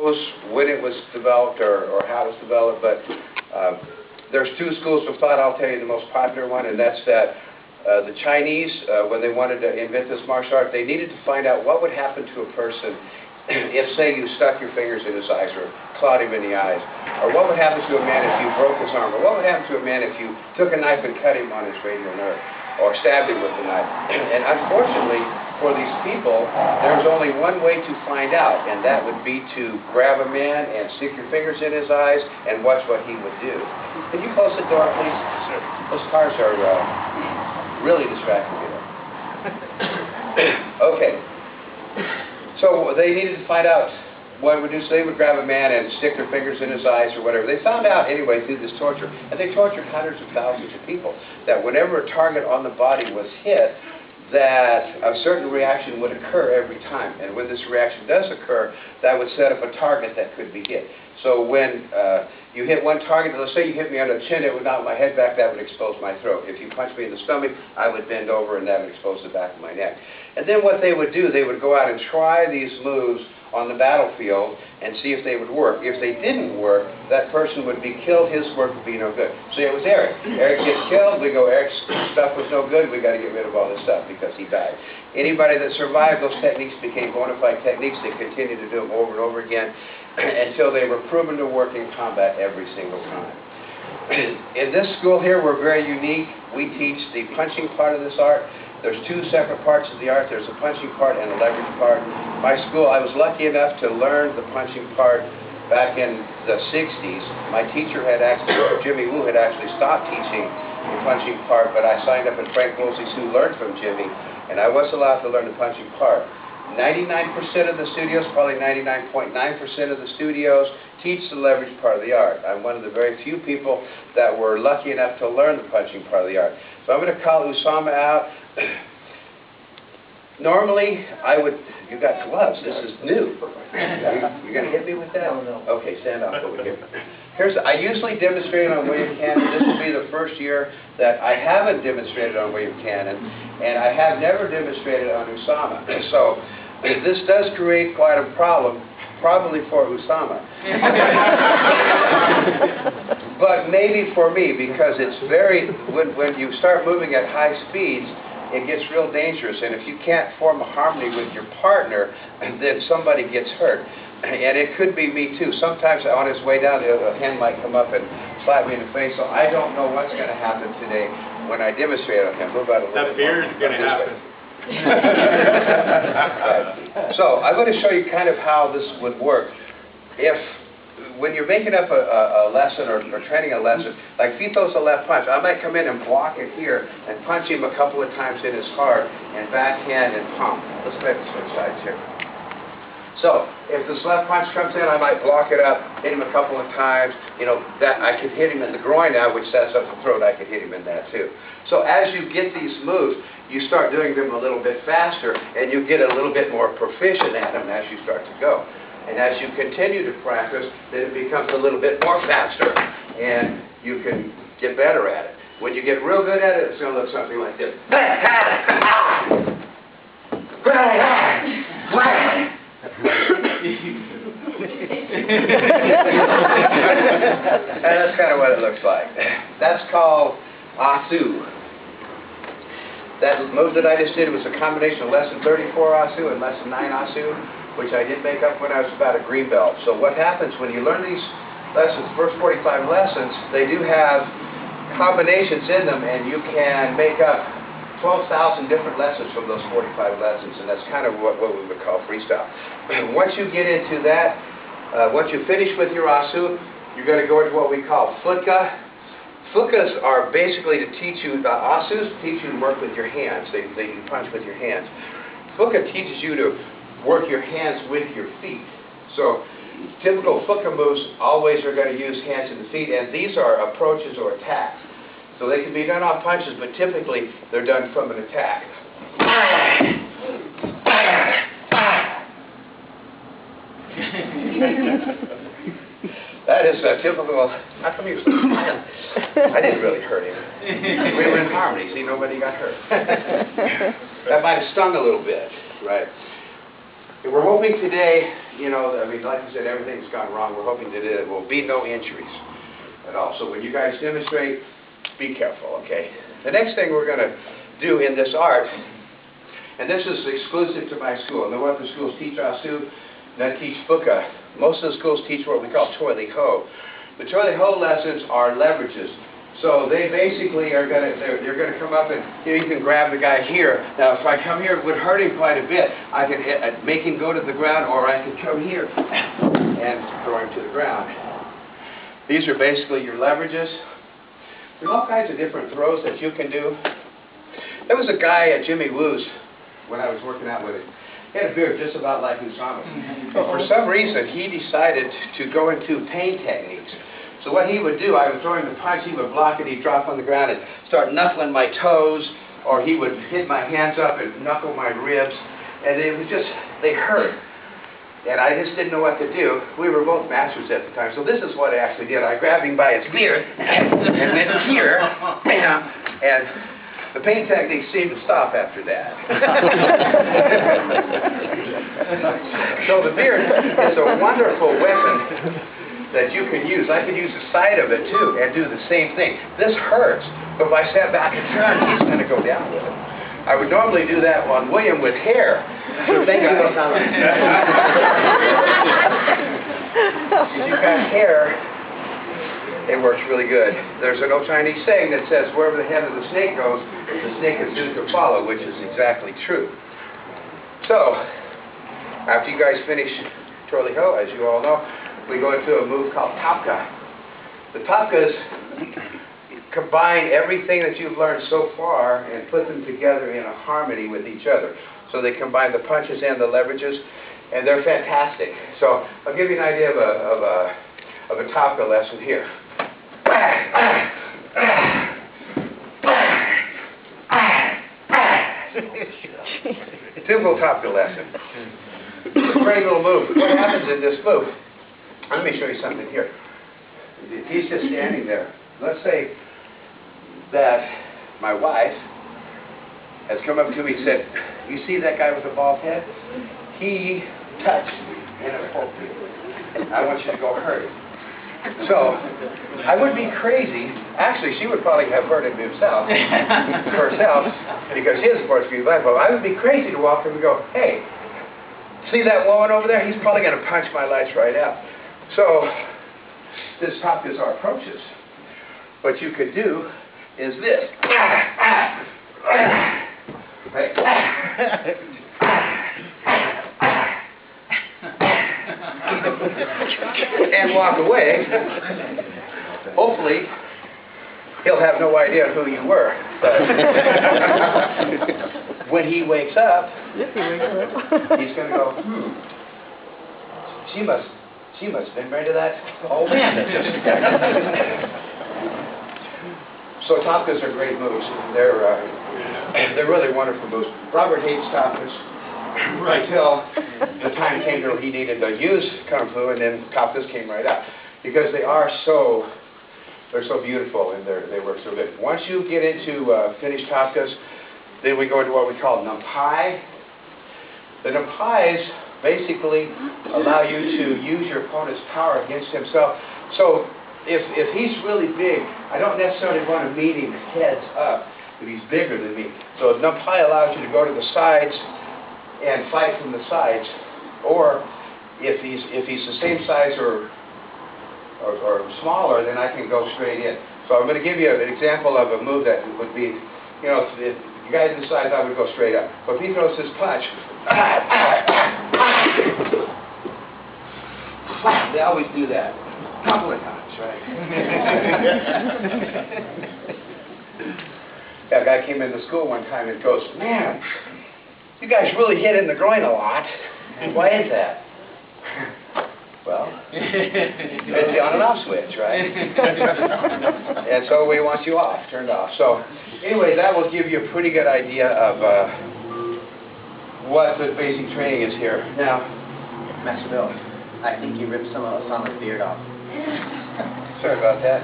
was when it was developed or how it was developed, but there's two schools of thought. I'll tell you the most popular one, and that's that the Chinese, when they wanted to invent this martial art, they needed to find out what would happen to a person if, say, you stuck your fingers in his eyes or clawed him in the eyes, or what would happen to a man if you broke his arm, or what would happen to a man if you took a knife and cut him on his radial nerve, or stabbed him with a knife. And unfortunately, for these people, there's only one way to find out, and that would be to grab a man and stick your fingers in his eyes and watch what he would do. Can you close the door, please? Those cars are really distracting me. Okay. So they needed to find out what it would do, so they would grab a man and stick their fingers in his eyes or whatever. They found out anyway through this torture, and they tortured hundreds of thousands of people, that whenever a target on the body was hit, that a certain reaction would occur every time. And when this reaction does occur, that would set up a target that could be hit. So when you hit one target, let's say you hit me on the chin, it would knock my head back, that would expose my throat. If you punched me in the stomach, I would bend over and that would expose the back of my neck. And then what they would do, they would go out and try these moves on the battlefield and see if they would work. If they didn't work, that person would be killed, his work would be no good. So it was Eric. Eric gets killed, we go, Eric's stuff was no good, we got to get rid of all this stuff because he died. Anybody that survived those techniques became bona fide techniques. They continued to do them over and over again until they were proven to work in combat every single time. In this school here, we're very unique. We teach the punching part of this art. There's two separate parts of the art. There's a punching part and a leverage part. My school, I was lucky enough to learn the punching part back in the 60s. My teacher had actually, Jimmy Wu, had actually stopped teaching the punching part, but I signed up at Frank Wolsey's, who learned from Jimmy, and I was allowed to learn the punching part. 99% of the studios, probably 99.9% of the studios, teach the leverage part of the art. I'm one of the very few people that were lucky enough to learn the punching part of the art. So I'm going to call Usama out. Normally, I would, you got gloves, this is new. You're going to hit me with that? No. Okay, stand up over here. I usually demonstrate on William Cannon. This will be the first year that I haven't demonstrated on William Cannon, and I have never demonstrated on Usama. So this does create quite a problem, probably for Usama. But maybe for me, because it's very, when you start moving at high speeds, it gets real dangerous, and if you can't form a harmony with your partner, then somebody gets hurt. And it could be me too. Sometimes on his way down, a hand might come up and slap me in the face, so I don't know what's going to happen today when I demonstrate on him. Move out a little bit. That beard is going to happen. So I'm going to show you kind of how this would work. When you're making up a lesson or training a lesson, like if he throws a left punch, I might come in and block it here and punch him a couple of times in his heart and backhand and palm. Let's try to switch sides here. So if this left punch comes in, I might block it up, hit him a couple of times. You know, that I could hit him in the groin now, which sets up the throat. I could hit him in that too. So as you get these moves, you start doing them a little bit faster, and you get a little bit more proficient at them as you start to go. And as you continue to practice, then it becomes a little bit more faster, and you can get better at it. When you get real good at it, it's going to look something like this. And that's kind of what it looks like. That's called Asu. That move that I just did was a combination of lesson 34 Asu and lesson 9 Asu, which I did make up when I was about a green belt. So what happens when you learn these lessons, first 45 lessons, they do have combinations in them, and you can make up 12,000 different lessons from those 45 lessons, and that's kind of what we would call freestyle. Once you get into that, once you finish with your Asu, you're going to go into what we call Futka. Futkas are basically to teach you, the Asus teach you to work with your hands. They punch with your hands. Futka teaches you to work your hands with your feet. So typical Futka moves always are going to use hands and feet, and these are approaches or attacks. So they can be done off punches, but typically they're done from an attack. That is a typical, how come you were so smiling? I didn't really hurt him. We were in harmony, see, nobody got hurt. That might have stung a little bit, right? And we're hoping today, you know, I mean, like I said, everything's gone wrong. We're hoping today there will be no injuries at all. So when you guys demonstrate, be careful, okay? The next thing we're going to do in this art, and this is exclusive to my school. No other schools teach Asu, none teach Fuka. Most of the schools teach what we call Toilet Ho. The Toilet Ho lessons are leverages. So they basically are going to, they're going to come up and you can grab the guy here. Now if I come here, it would hurt him quite a bit. I could make him go to the ground, or I could come here and throw him to the ground. These are basically your leverages. There's all kinds of different throws that you can do. There was a guy at Jimmy Woo's when I was working out with him. He had a beard just about like Usama's. But for some reason, he decided to go into pain techniques. So what he would do, I would throw him the punch, he would block it, he'd drop on the ground and start knuckling my toes, or he would hit my hands up and knuckle my ribs, and it was just, they hurt. And I just didn't know what to do. We were both masters at the time, so this is what I actually did. I grabbed him by his beard and went here, bam, and the pain technique seemed to stop after that. So the beard is a wonderful weapon that you can use. I could use the side of it too and do the same thing. This hurts, but if I sat back and turned, he's going to go down with it. I would normally do that on William with hair. So thank you. If you've got hair, it works really good. There's an old Chinese saying that says, wherever the head of the snake goes, the snake is due to follow, which is exactly true. So, after you guys finish Toilet Ho, as you all know, we go into a move called Tapka. The Tapkas combine everything that you've learned so far and put them together in a harmony with each other. So they combine the punches and the leverages, and they're fantastic. So I'll give you an idea of a Tapka lesson here. Simple Tapka lesson. It's a great little move. What happens in this move? Let me show you something here. He's just standing there. Let's say that my wife has come up to me and said, you see that guy with the bald head? He touched me inappropriately. I want you to go hurt him. So, I would be crazy. Actually, she would probably have hurt him herself, because he is supposed to be black. But I would be crazy to walk up and go, hey, see that woman over there? He's probably going to punch my lights right out. So, this Tapkas are approaches. What you could do is this. And walk away. Hopefully, he'll have no idea who you were. But when he wakes up, he's going to go, she must have been married to that old man that just So Tapkas are great moves. They're really wonderful moves. Robert hates Tapkas until the time came to where he needed to use Kung Fu, and then Tapkas came right out. Because they're so beautiful and they work so good. Once you get into finished Tapkas, then we go into what we call Nampai. The Nampais basically allow you to use your opponent's power against himself. So if he's really big, I don't necessarily want to meet him heads up if he's bigger than me. So Nampai allows you to go to the sides and fight from the sides, or if he's the same size or smaller, then I can go straight in. So I'm going to give you an example of a move that would be, you know, if the guy's the size, I would go straight up. But if he throws his punch, they always do that a couple of times, right? That guy came into school one time and goes, man, you guys really hit in the groin a lot. Why is that? Well, it's the on and off switch, right? And so we want you off, turned off. So anyway, that will give you a pretty good idea of what the basic training is here. Now, Master Bill, I think you ripped some of Osama's beard off. Sorry about that.